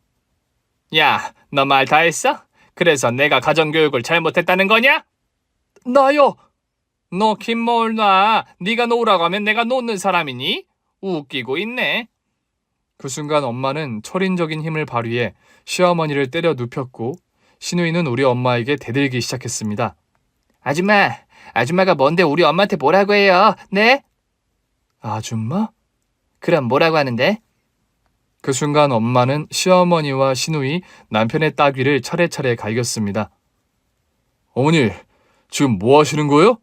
야, 너 말 다 했어? 그래서 내가 가정교육을 잘못했다는 거냐? 나요! 너 김뭘 놔. 네가 놓으라고 하면 내가 놓는 사람이니? 웃기고 있네. 그 순간 엄마는 철인적인 힘을 발휘해 시어머니를 때려 눕혔고 신우이는 우리 엄마에게 대들기 시작했습니다. 아줌마가 뭔데 우리 엄마한테 뭐라고 해요? 네? 아줌마? 그럼 뭐라고 하는데? 그 순간 엄마는 시어머니와 시누이, 남편의 따귀를 차례차례 갈겼습니다. 어머니, 지금 뭐 하시는 거예요?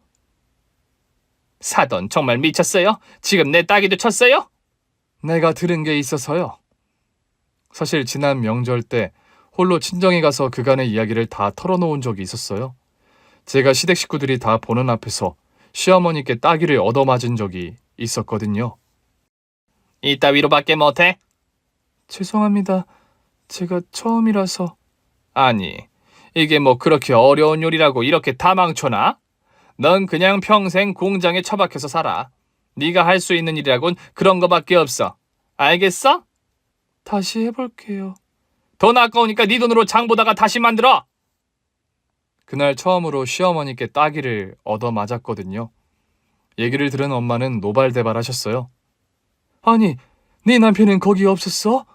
사돈 정말 미쳤어요? 지금 내 따귀도 쳤어요? 내가 들은 게 있어서요. 사실 지난 명절 때 홀로 친정에 가서 그간의 이야기를 다 털어놓은 적이 있었어요. 제가 시댁 식구들이 다 보는 앞에서 시어머니께 따귀를 얻어맞은 적이 있었거든요. 이따위로밖에 못해? 죄송합니다. 제가 처음이라서. 아니, 이게 뭐 그렇게 어려운 요리라고 이렇게 다 망쳐놔? 넌 그냥 평생 공장에 처박혀서 살아. 네가 할 수 있는 일이라곤 그런 거밖에 없어. 알겠어? 다시 해볼게요. 돈 아까우니까 네 돈으로 장 보다가 다시 만들어. 그날 처음으로 시어머니께 따귀를 얻어맞았거든요. 얘기를 들은 엄마는 노발대발하셨어요. 아니, 네 남편은 거기 없었어?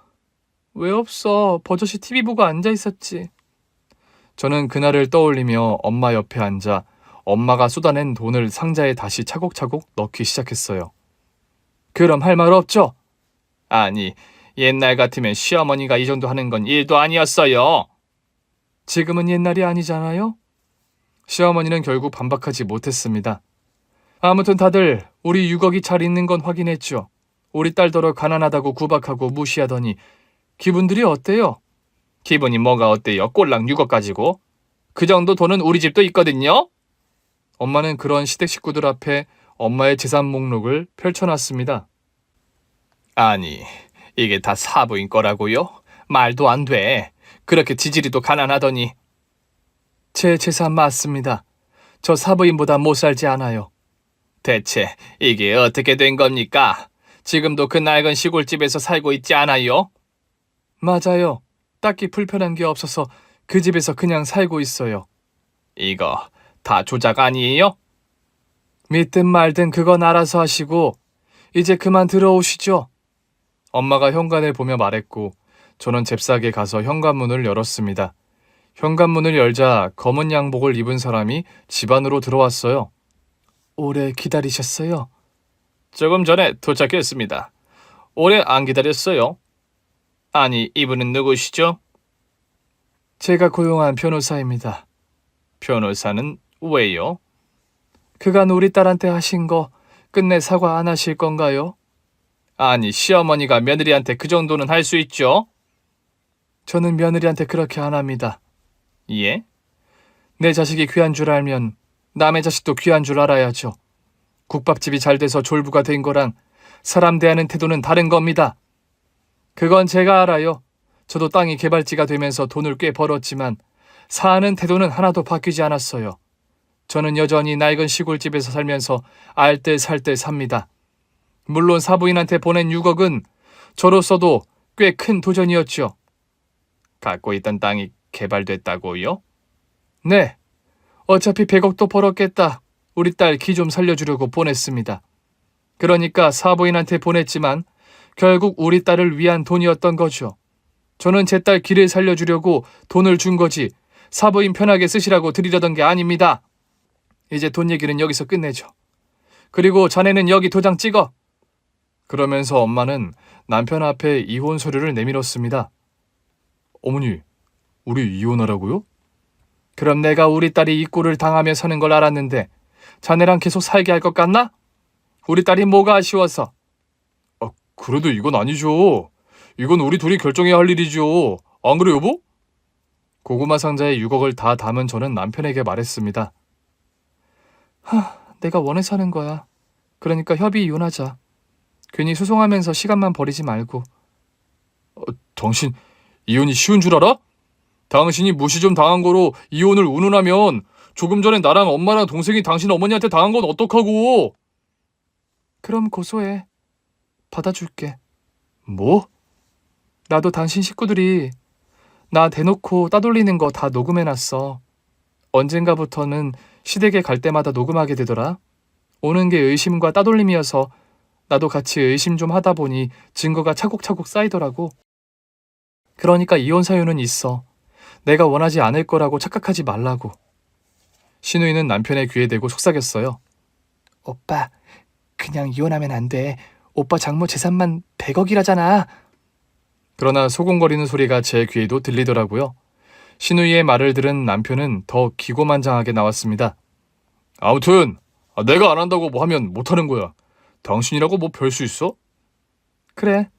왜 없어? 버젓이 TV 보고 앉아있었지. 저는 그날을 떠올리며 엄마 옆에 앉아 엄마가 쏟아낸 돈을 상자에 다시 차곡차곡 넣기 시작했어요. 그럼 할 말 없죠? 아니, 옛날 같으면 시어머니가 이 정도 하는 건 일도 아니었어요. 지금은 옛날이 아니잖아요? 시어머니는 결국 반박하지 못했습니다. 아무튼 다들 우리 6억이 잘 있는 건 확인했죠. 우리 딸더러 가난하다고 구박하고 무시하더니 기분들이 어때요? 기분이 뭐가 어때요? 꼴랑 6억 가지고. 그 정도 돈은 우리 집도 있거든요. 엄마는 그런 시댁 식구들 앞에 엄마의 재산 목록을 펼쳐놨습니다. 아니, 이게 다 사부인 거라고요? 말도 안 돼. 그렇게 지지리도 가난하더니. 제 재산 맞습니다. 저 사부인보다 못 살지 않아요. 대체 이게 어떻게 된 겁니까? 지금도 그 낡은 시골집에서 살고 있지 않아요? 맞아요. 딱히 불편한 게 없어서 그 집에서 그냥 살고 있어요. 이거 다 조작 아니에요? 믿든 말든 그건 알아서 하시고 이제 그만 들어오시죠. 엄마가 현관을 보며 말했고 저는 잽싸게 가서 현관문을 열었습니다. 현관문을 열자 검은 양복을 입은 사람이 집 안으로 들어왔어요. 오래 기다리셨어요? 조금 전에 도착했습니다. 오래 안 기다렸어요. 아니, 이분은 누구시죠? 제가 고용한 변호사입니다. 변호사는 왜요? 그간 우리 딸한테 하신 거 끝내 사과 안 하실 건가요? 아니, 시어머니가 며느리한테 그 정도는 할 수 있죠? 저는 며느리한테 그렇게 안 합니다. 예? 내 자식이 귀한 줄 알면 남의 자식도 귀한 줄 알아야죠. 국밥집이 잘 돼서 졸부가 된 거랑 사람 대하는 태도는 다른 겁니다. 그건 제가 알아요. 저도 땅이 개발지가 되면서 돈을 꽤 벌었지만 사는 태도는 하나도 바뀌지 않았어요. 저는 여전히 낡은 시골집에서 살면서 알뜰살뜰 삽니다. 물론 사부인한테 보낸 6억은 저로서도 꽤 큰 도전이었죠. 갖고 있던 땅이 개발됐다고요? 네. 어차피 100억도 벌었겠다. 우리 딸 기 좀 살려주려고 보냈습니다. 그러니까 사부인한테 보냈지만 결국 우리 딸을 위한 돈이었던 거죠. 저는 제 딸 기를 살려주려고 돈을 준 거지 사부인 편하게 쓰시라고 드리려던 게 아닙니다. 이제 돈 얘기는 여기서 끝내죠. 그리고 자네는 여기 도장 찍어. 그러면서 엄마는 남편 앞에 이혼 서류를 내밀었습니다. 어머니, 우리 이혼하라고요? 그럼 내가 우리 딸이 이 꼴을 당하며 사는 걸 알았는데 자네랑 계속 살게 할 것 같나? 우리 딸이 뭐가 아쉬워서. 그래도 이건 아니죠. 이건 우리 둘이 결정해야 할 일이죠. 안 그래 여보? 고구마 상자에 6억을 다 담은 저는 남편에게 말했습니다. 내가 원해서 하는 거야. 그러니까 협의 이혼하자. 괜히 소송하면서 시간만 버리지 말고. 당신 이혼이 쉬운 줄 알아? 당신이 무시 좀 당한 거로 이혼을 운운하면 조금 전에 나랑 엄마랑 동생이 당신 어머니한테 당한 건 어떡하고? 그럼 고소해. 받아줄게. 뭐? 나도 당신 식구들이 나 대놓고 따돌리는 거 다 녹음해놨어. 언젠가부터는 시댁에 갈 때마다 녹음하게 되더라. 오는 게 의심과 따돌림이어서 나도 같이 의심 좀 하다 보니 증거가 차곡차곡 쌓이더라고. 그러니까 이혼 사유는 있어. 내가 원하지 않을 거라고 착각하지 말라고. 신우이는 남편의 귀에 대고 속삭였어요. 오빠, 그냥 이혼하면 안 돼. 오빠 장모 재산만 100억이라잖아. 그러나 소곤거리는 소리가 제 귀에도 들리더라고요. 신우이의 말을 들은 남편은 더 기고만장하게 나왔습니다. 아무튼 내가 안 한다고 뭐 하면 못하는 거야. 당신이라고 뭐 별 수 있어? 그래,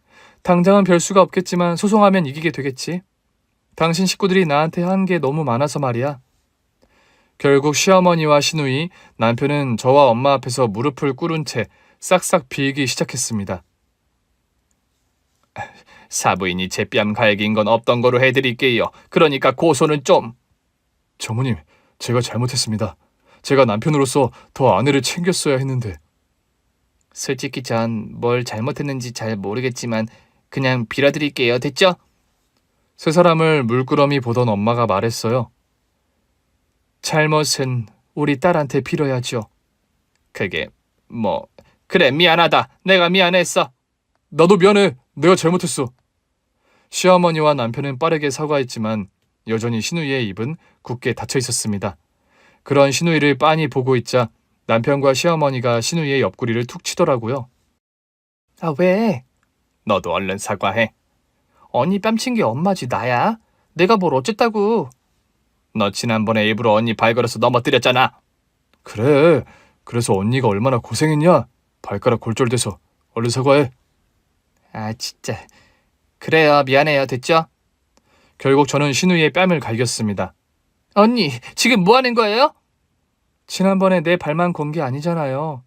당장은 별 수가 없겠지만 소송하면 이기게 되겠지. 당신 식구들이 나한테 한 게 너무 많아서 말이야. 결국 시어머니와 신우이, 남편은 저와 엄마 앞에서 무릎을 꿇은 채 싹싹 빌기 시작했습니다. 사부인이 제 뺨 갈긴 건 없던 거로 해드릴게요. 그러니까 고소는 좀... 전무님, 제가 잘못했습니다. 제가 남편으로서 더 아내를 챙겼어야 했는데. 솔직히 전 뭘 잘못했는지 잘 모르겠지만 그냥 빌어드릴게요. 됐죠? 세 사람을 물끄러미 보던 엄마가 말했어요. 잘못은 우리 딸한테 빌어야죠. 그게 그래, 미안하다. 내가 미안했어. 나도 미안해. 내가 잘못했어. 시어머니와 남편은 빠르게 사과했지만 여전히 신우이의 입은 굳게 닫혀 있었습니다. 그런 신우이를 빤히 보고 있자 남편과 시어머니가 신우이의 옆구리를 툭 치더라고요. 아, 왜? 너도 얼른 사과해. 언니 뺨친 게 엄마지 나야? 내가 뭘 어쨌다고. 너 지난번에 일부러 언니 발걸어서 넘어뜨렸잖아. 그래. 그래서 언니가 얼마나 고생했냐? 발가락 골절돼서. 얼른 사과해. 아, 진짜. 그래요, 미안해요. 됐죠? 결국 저는 신우이의 뺨을 갈겼습니다. 언니, 지금 뭐 하는 거예요? 지난번에 내 발만 건 게 아니잖아요.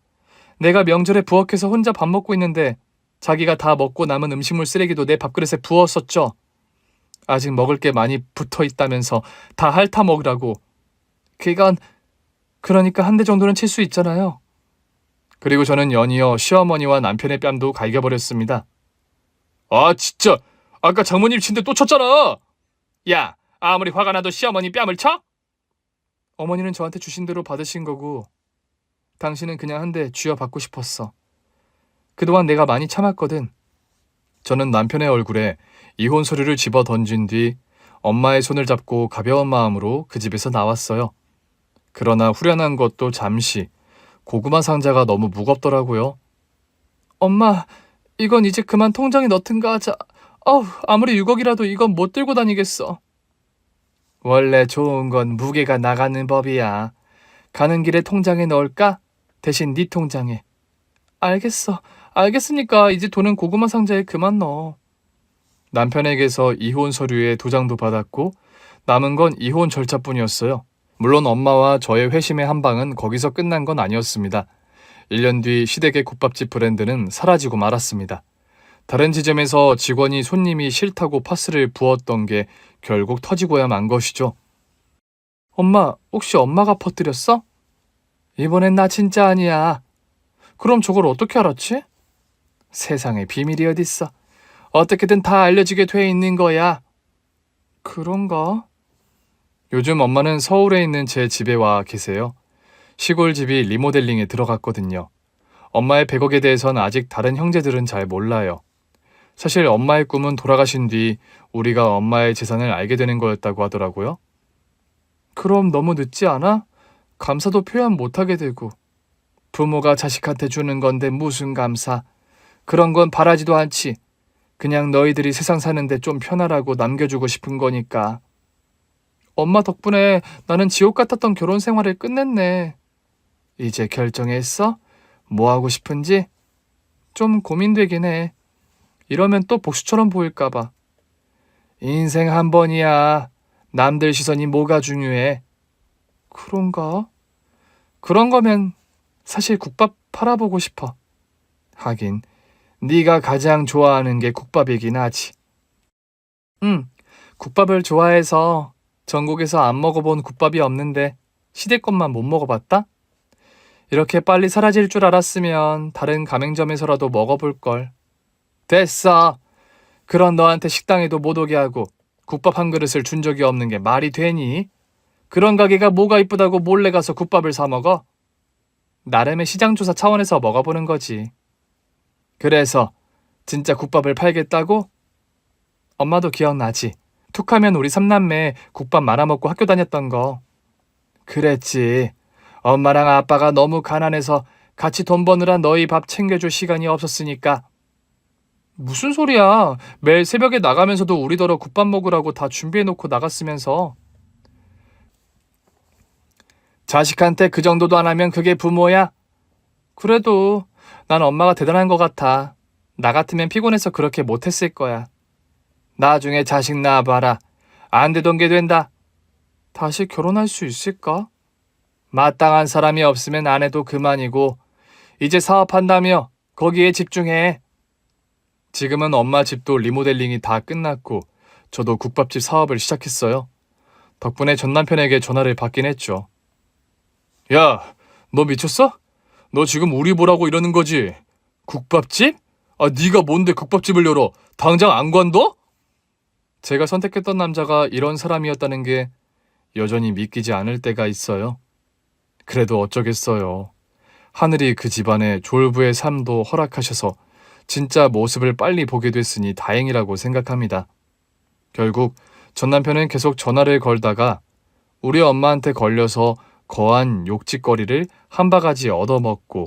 내가 명절에 부엌에서 혼자 밥 먹고 있는데 자기가 다 먹고 남은 음식물 쓰레기도 내 밥그릇에 부었었죠. 아직 먹을 게 많이 붙어 있다면서 다 핥아 먹으라고. 그러니까 한 대 정도는 칠 수 있잖아요. 그리고 저는 연이어 시어머니와 남편의 뺨도 갈겨버렸습니다. 아, 진짜! 아까 장모님 친데 또 쳤잖아! 야, 아무리 화가 나도 시어머니 뺨을 쳐? 어머니는 저한테 주신 대로 받으신 거고 당신은 그냥 한 대 쥐어받고 싶었어. 그동안 내가 많이 참았거든. 저는 남편의 얼굴에 이혼 서류를 집어 던진 뒤 엄마의 손을 잡고 가벼운 마음으로 그 집에서 나왔어요. 그러나 후련한 것도 잠시, 고구마 상자가 너무 무겁더라고요. 엄마, 이건 이제 그만 통장에 넣든가 하자. 아무리 6억이라도 이건 못 들고 다니겠어. 원래 좋은 건 무게가 나가는 법이야. 가는 길에 통장에 넣을까? 대신 네 통장에. 알겠으니까 이제 돈은 고구마 상자에 그만 넣어. 남편에게서 이혼 서류에 도장도 받았고 남은 건 이혼 절차뿐이었어요. 물론 엄마와 저의 회심의 한 방은 거기서 끝난 건 아니었습니다. 1년 뒤 시댁의 국밥집 브랜드는 사라지고 말았습니다. 다른 지점에서 직원이 손님이 싫다고 파스를 부었던 게 결국 터지고야 만 것이죠. 엄마, 혹시 엄마가 퍼뜨렸어? 이번엔 나 진짜 아니야. 그럼 저걸 어떻게 알았지? 세상에 비밀이 어딨어. 어떻게든 다 알려지게 돼 있는 거야. 그런가? 요즘 엄마는 서울에 있는 제 집에 와 계세요. 시골 집이 리모델링에 들어갔거든요. 엄마의 100억에 대해선 아직 다른 형제들은 잘 몰라요. 사실 엄마의 꿈은 돌아가신 뒤 우리가 엄마의 재산을 알게 되는 거였다고 하더라고요. 그럼 너무 늦지 않아? 감사도 표현 못하게 되고. 부모가 자식한테 주는 건데 무슨 감사. 그런 건 바라지도 않지. 그냥 너희들이 세상 사는데 좀 편하라고 남겨주고 싶은 거니까. 엄마 덕분에 나는 지옥 같았던 결혼 생활을 끝냈네. 이제 결정했어? 뭐 하고 싶은지? 좀 고민되긴 해. 이러면 또 복수처럼 보일까봐. 인생 한 번이야. 남들 시선이 뭐가 중요해? 그런가? 그런 거면 사실 국밥 팔아보고 싶어. 하긴 네가 가장 좋아하는 게 국밥이긴 하지. 응, 국밥을 좋아해서 전국에서 안 먹어본 국밥이 없는데 시댁 것만 못 먹어봤다? 이렇게 빨리 사라질 줄 알았으면 다른 가맹점에서라도 먹어볼걸. 됐어. 그런 너한테 식당에도 못 오게 하고 국밥 한 그릇을 준 적이 없는 게 말이 되니? 그런 가게가 뭐가 이쁘다고 몰래 가서 국밥을 사 먹어? 나름의 시장조사 차원에서 먹어보는 거지. 그래서 진짜 국밥을 팔겠다고? 엄마도 기억나지? 툭하면 우리 삼남매 국밥 말아먹고 학교 다녔던 거. 그랬지. 엄마랑 아빠가 너무 가난해서 같이 돈 버느라 너희 밥 챙겨줄 시간이 없었으니까. 무슨 소리야. 매일 새벽에 나가면서도 우리더러 국밥 먹으라고 다 준비해놓고 나갔으면서. 자식한테 그 정도도 안 하면 그게 부모야? 그래도 난 엄마가 대단한 것 같아. 나 같으면 피곤해서 그렇게 못했을 거야. 나중에 자식 낳아봐라. 안 되던 게 된다. 다시 결혼할 수 있을까? 마땅한 사람이 없으면 안 해도 그만이고 이제 사업한다며 거기에 집중해. 지금은 엄마 집도 리모델링이 다 끝났고 저도 국밥집 사업을 시작했어요. 덕분에 전 남편에게 전화를 받긴 했죠. 야, 너 미쳤어? 너 지금 우리 보라고 이러는 거지? 국밥집? 아, 네가 뭔데 국밥집을 열어? 당장 안 관둬? 제가 선택했던 남자가 이런 사람이었다는 게 여전히 믿기지 않을 때가 있어요. 그래도 어쩌겠어요. 하늘이 그 집안에 졸부의 삶도 허락하셔서 진짜 모습을 빨리 보게 됐으니 다행이라고 생각합니다. 결국 전 남편은 계속 전화를 걸다가 우리 엄마한테 걸려서 거한 욕짓거리를 한 바가지 얻어먹고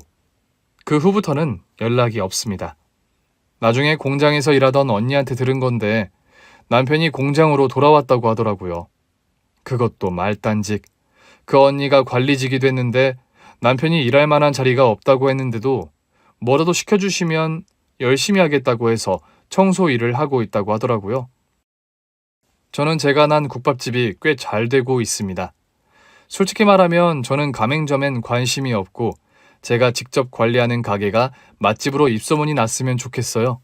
그 후부터는 연락이 없습니다. 나중에 공장에서 일하던 언니한테 들은 건데 남편이 공장으로 돌아왔다고 하더라고요. 그것도 말단직. 그 언니가 관리직이 됐는데 남편이 일할 만한 자리가 없다고 했는데도 뭐라도 시켜주시면 열심히 하겠다고 해서 청소 일을 하고 있다고 하더라고요. 저는 제가 난 국밥집이 꽤 잘 되고 있습니다. 솔직히 말하면 저는 가맹점엔 관심이 없고 제가 직접 관리하는 가게가 맛집으로 입소문이 났으면 좋겠어요.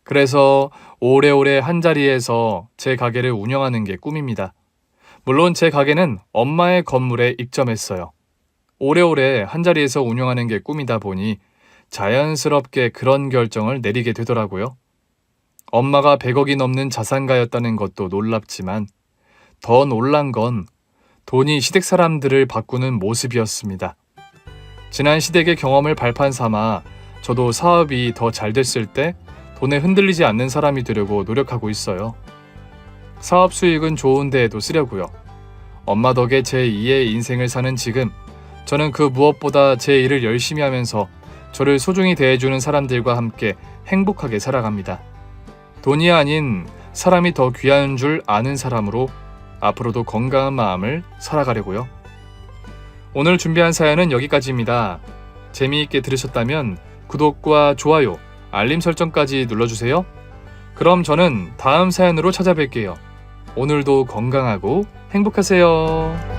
그래서 오래오래 한자리에서 제 가게를 운영하는 게 꿈입니다. 물론 제 가게는 엄마의 건물에 입점했어요. 오래오래 한자리에서 운영하는 게 꿈이다 보니 자연스럽게 그런 결정을 내리게 되더라고요. 엄마가 100억이 넘는 자산가였다는 것도 놀랍지만 더 놀란 건 돈이 시댁 사람들을 바꾸는 모습이었습니다. 지난 시댁의 경험을 발판 삼아 저도 사업이 더 잘 됐을 때 돈에 흔들리지 않는 사람이 되려고 노력하고 있어요. 사업 수익은 좋은 데에도 쓰려고요. 엄마 덕에 제 2의 인생을 사는 지금 저는 그 무엇보다 제 일을 열심히 하면서 저를 소중히 대해주는 사람들과 함께 행복하게 살아갑니다. 돈이 아닌 사람이 더 귀한 줄 아는 사람으로 앞으로도 건강한 마음을 살아가려고요. 오늘 준비한 사연은 여기까지입니다. 재미있게 들으셨다면 구독과 좋아요, 알림 설정까지 눌러주세요. 그럼 저는 다음 사연으로 찾아뵐게요. 오늘도 건강하고 행복하세요.